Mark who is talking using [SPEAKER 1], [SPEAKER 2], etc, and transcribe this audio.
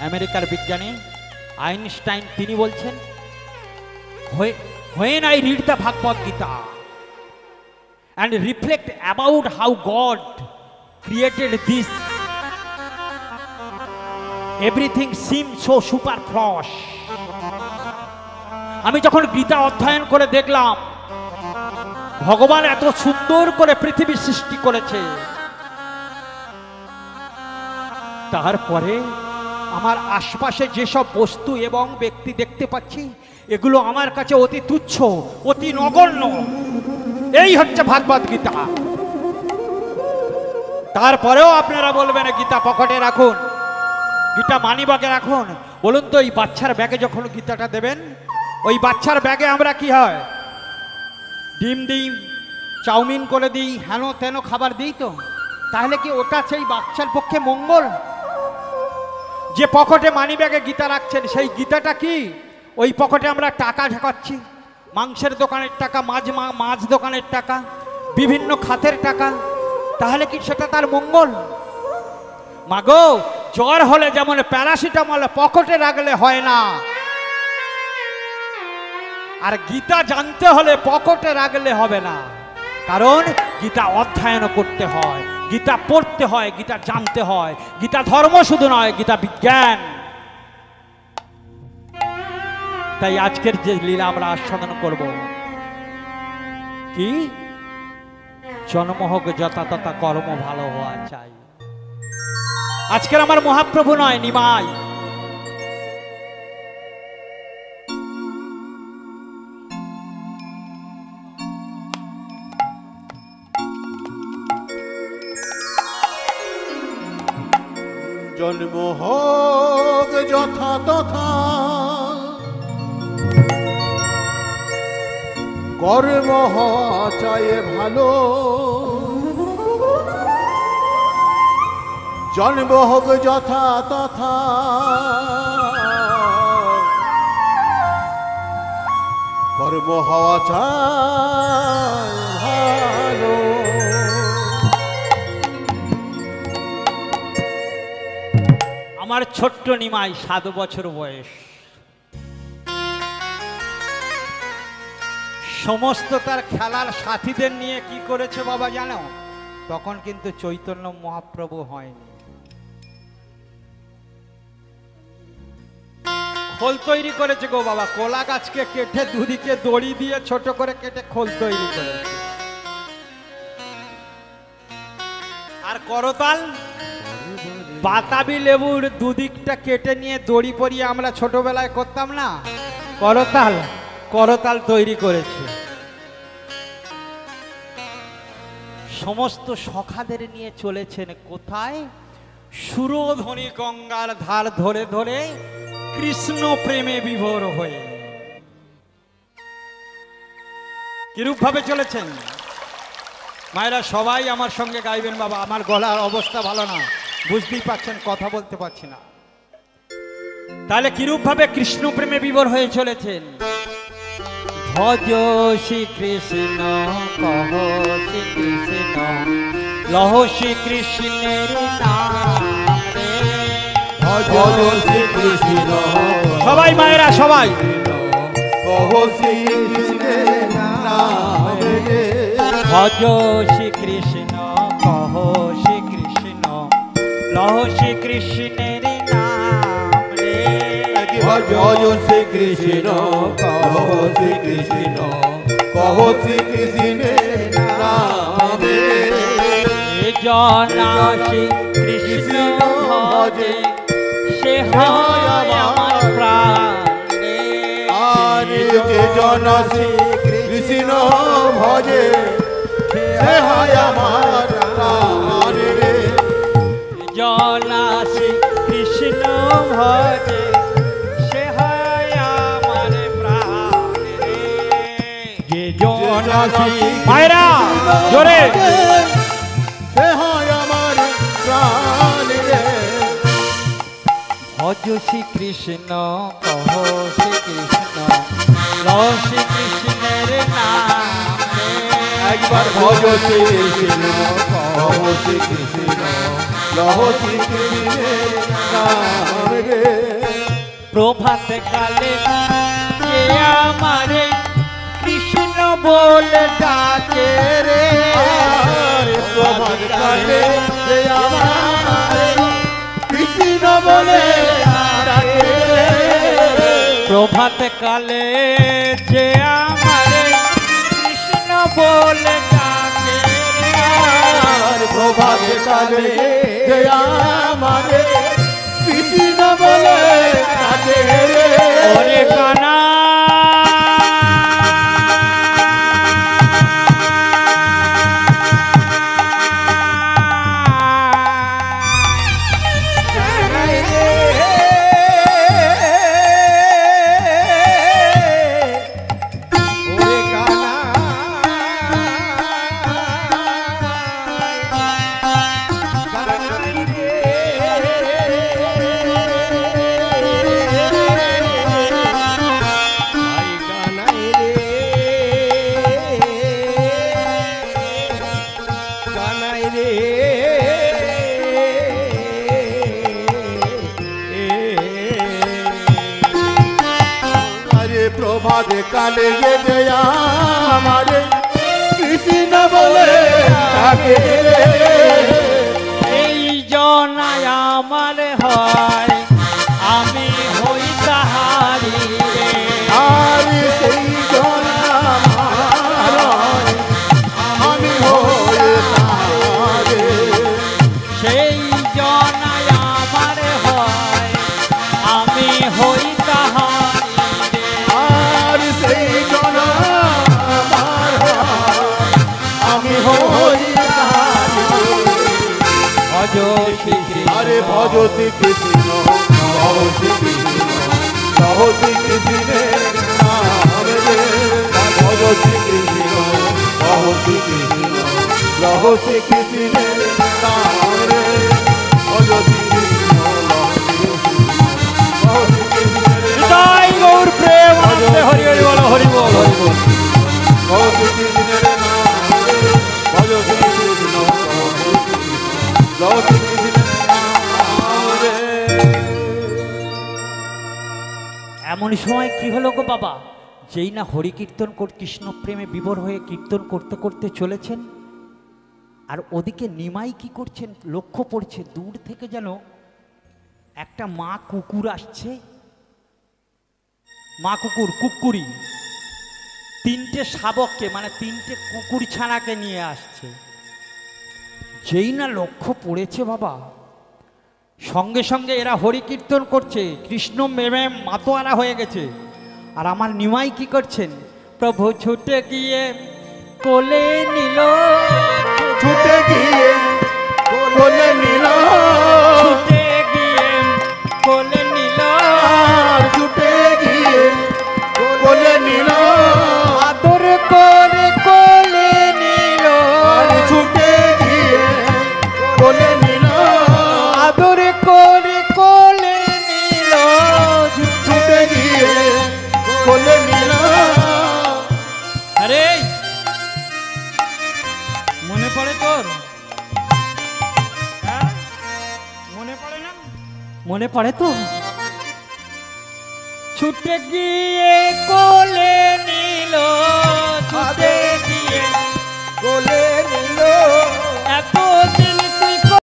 [SPEAKER 1] আমেরিকার বিজ্ঞানী আইনস্টাইন তিনি বলছেন, when I read the Bhagavad Gita and reflect about how God created this, everything seems so superfluous. আমি যখন গীতা অধ্যয়ন করে দেখলাম ভগবান এত সুন্দর করে পৃথিবী সৃষ্টি করেছে, তারপরে আমার আশপাশে যেসব বস্তু এবং ব্যক্তি দেখতে পাচ্ছি এগুলো আমার কাছে অতি তুচ্ছ, অতি নগণ্য। এই হচ্ছে ভাগবত গীতা। তারপরেও আপনারা বলবেন গীতা পকেটে রাখুন, গীতা মানিব্যাগে রাখুন। বলুন তো, এই বাচ্চার ব্যাগে যখন গীতাটা দেবেন, ওই বাচ্চার ব্যাগে আমরা কি হয়, ডিম দিই, চাউমিন করে দিই, হেন তেন খাবার দিই তো? তাহলে কি ওটা সেই বাচ্চার পক্ষে মঙ্গল? যে পকেটে মানিব্যাগে গীতা রাখছেন সেই গীতাটা কি? ওই পকেটে আমরা টাকা ঢাকাচ্ছি, মাংসের দোকানের টাকা, মাছ দোকানের টাকা, বিভিন্ন খাতের টাকা। তাহলে কি সেটা তার মঙ্গল? মাগো, জ্বর হলে যেমন প্যারাসিটামল পকেটে রাখলে হয় না, আর গীতা জানতে হলে পকেটে রাখলে হবে না। কারণ গীতা অধ্যয়ন করতে হয়, গীতা পড়তে হয়, গীতা জানতে হয়। গীতা ধর্ম শুধু নয়, গীতা বিজ্ঞান। তাই আজকের যে লীলা আমরা আস্বাদন করব, কি জন্ম হোক যথা তথা কর্ম ভালো হওয়া চাই। আজকের আমার মহাপ্রভু নয়, নিমাই।
[SPEAKER 2] জন্ম হোক যথা তথা কর্ম হওয়া চাই ভালো। জন্ম হোক যথা তথা কর্ম হওয়া চাই ভালো।
[SPEAKER 1] আমার ছোট্ট নিমাই 7 বছর বয়স, সমস্ত তার খেলার সাথীদের নিয়ে কি করেছে বাবা জানো? তখন কিন্তু চৈতন্য মহাপ্রভু হয়নি। খোল তৈরি করেছে গো বাবা, কোলা গাছকে কেটে দুদিকে দড়ি দিয়ে ছোট করে কেটে খোল তৈরি করেছে। আর করতাল, বাতাবি লেবুর দুদিকটা কেটে নিয়ে দড়ি পরিয়ে আমরা ছোটবেলায় করতাম না, করতাল, করতাল তৈরি করেছে। সমস্ত সখাদের নিয়ে চলেছেন কোথায়? সুরধ্বনি গঙ্গার ধার ধরে ধরে কৃষ্ণ প্রেমে বিভোর হয়ে। কিরূপ ভাবে চলেছেন মায়েরা? সবাই আমার সঙ্গে গাইবেন বাবা। আমার গলার অবস্থা ভালো না, বুঝতেই পারছেন, কথা বলতে পারছি না। তাহলে কিরূপ ভাবে কৃষ্ণ প্রেমে বিভোর হয়ে চলেছেন? ভজ শ্রী কৃষ্ণ, কহ শ্রী কৃষ্ণ, লহ শ্রী কৃষ্ণের নাম রে। ভজ শ্রী কৃষ্ণ, সবাই মায়েরা সবাই,
[SPEAKER 2] কহ শ্রী কৃষ্ণের নাম রে।
[SPEAKER 1] ভজ শ্রী কৃষ্ণ, কহ শ্রী কৃষ্ণ, লহ শ্রী কৃষ্ণের নাম রে।
[SPEAKER 2] ভজ শ্রী কৃষ্ণ, কহ শ্রী কৃষ্ণ, কহ শ্রী কৃষ্ণের নাম রে।
[SPEAKER 1] জনা শ্রী কৃষ্ণ ভজে, সে হয় আমার প্রাণ রে।
[SPEAKER 2] আর যে জনা শ্রী কৃষ্ণ ভজে, সে হয় আমার প্রাণ রে।
[SPEAKER 1] জনা শ্রী কৃষ্ণ ভজে, সে হয় আমার প্রাণ রে। যে জনা শ্রী, মায়েরা জোরে,
[SPEAKER 2] সে হয় আমার প্রাণ রে।
[SPEAKER 1] ভজ শ্রী কৃষ্ণ, কহ শ্রী কৃষ্ণ, লহ শ্রী কৃষ্ণের নাম রে।
[SPEAKER 2] একবার ভজ শ্রী কৃষ্ণ, কহ শ্রী কৃষ্ণ, লহো শ্রীকৃষ্ণের নাম রে।
[SPEAKER 1] প্রভাত কালে যে আমারে কৃষ্ণ বলে ডাকে রে,
[SPEAKER 2] প্রভাত কালে যে আমারে কৃষ্ণ বলে ডাকে রে।
[SPEAKER 1] প্রভাত কালে যে আমারে কৃষ্ণ বলে ডাকে রে,
[SPEAKER 2] প্রভাত কালে যে আমারে কৃষ্ণ বলে ডাকে রে।
[SPEAKER 1] ওরে কানা
[SPEAKER 2] প্রভাত কালে যে আমারে কৃষ্ণ বলে ডাকে রে।
[SPEAKER 1] এই জনায় আমার হয় আমি হই তাহারি রে,
[SPEAKER 2] আর সেই জন আমার আমি হয়ে তারে।
[SPEAKER 1] সেই জনায় আমার হয় আমি হই তাহারি রে,
[SPEAKER 2] আর সেই জন আমার আমি হই তারে।
[SPEAKER 1] ভজ শ্রীকৃষ্ণ
[SPEAKER 2] আরে ভজ শ্রীকৃষ্ণ লহ শ্রীকৃষ্ণ লহ শ্রীকৃষ্ণের নাম রে। ভজ শ্রীকৃষ্ণ লহ শ্রীকৃষ্ণ লহ শ্রীকৃষ্ণের নাম রে। ভজ শ্রীকৃষ্ণ লহ শ্রীকৃষ্ণ লহ শ্রীকৃষ্ণের
[SPEAKER 1] জয় গৌর প্রেম হরি হরি বল হরি বল হরি বল।
[SPEAKER 2] লহ শ্রীকৃষ্ণের নাম রে। ভজ শ্রীকৃষ্ণ লহ শ্রীকৃষ্ণের নাম রে।
[SPEAKER 1] এমন সময় কি হলো গো বাবা, যেই না হরি কীর্তন কৃষ্ণ প্রেমে বিভোর হয়ে কীর্তন করতে করতে চলেছেন, আর ওদিকে নিমাই কি করছেন লক্ষ্য পড়ছে দূর থেকে যেন একটা মা কুকুর আসছে, মা কুকুর কুকুরি তিনটে শাবককে মানে তিনটে কুকুর ছানাকে নিয়ে আসছে। যেই না লক্ষ্য পড়েছে বাবা, সঙ্গে সঙ্গে এরা হরি কীর্তন করছে, কৃষ্ণ মেমে মাতোয়ারা হয়ে গেছে। আর আমার নিমাই কি করছেন, প্রভু ছুটে গিয়ে কোলে নিল,
[SPEAKER 2] ছুটে গিয়ে কোলে নিল,
[SPEAKER 1] ছুটে গিয়ে কোলে নিল,
[SPEAKER 2] ছুটে গিয়ে কোলে নিল,
[SPEAKER 1] আদর করে কোলে নিল,
[SPEAKER 2] ছুটে গিয়ে কোলে নিল,
[SPEAKER 1] আদর করে কোলে নিল,
[SPEAKER 2] ছুটে গিয়ে কোলে নিল।
[SPEAKER 1] আরে মনে পড়ে তোর? হ্যাঁ? মনে পড়ে না? মনে পড়ে তো? ছুটে গিয়ে কোলে নিল, ছুটে গিয়ে
[SPEAKER 2] কোলে নিল,
[SPEAKER 1] এত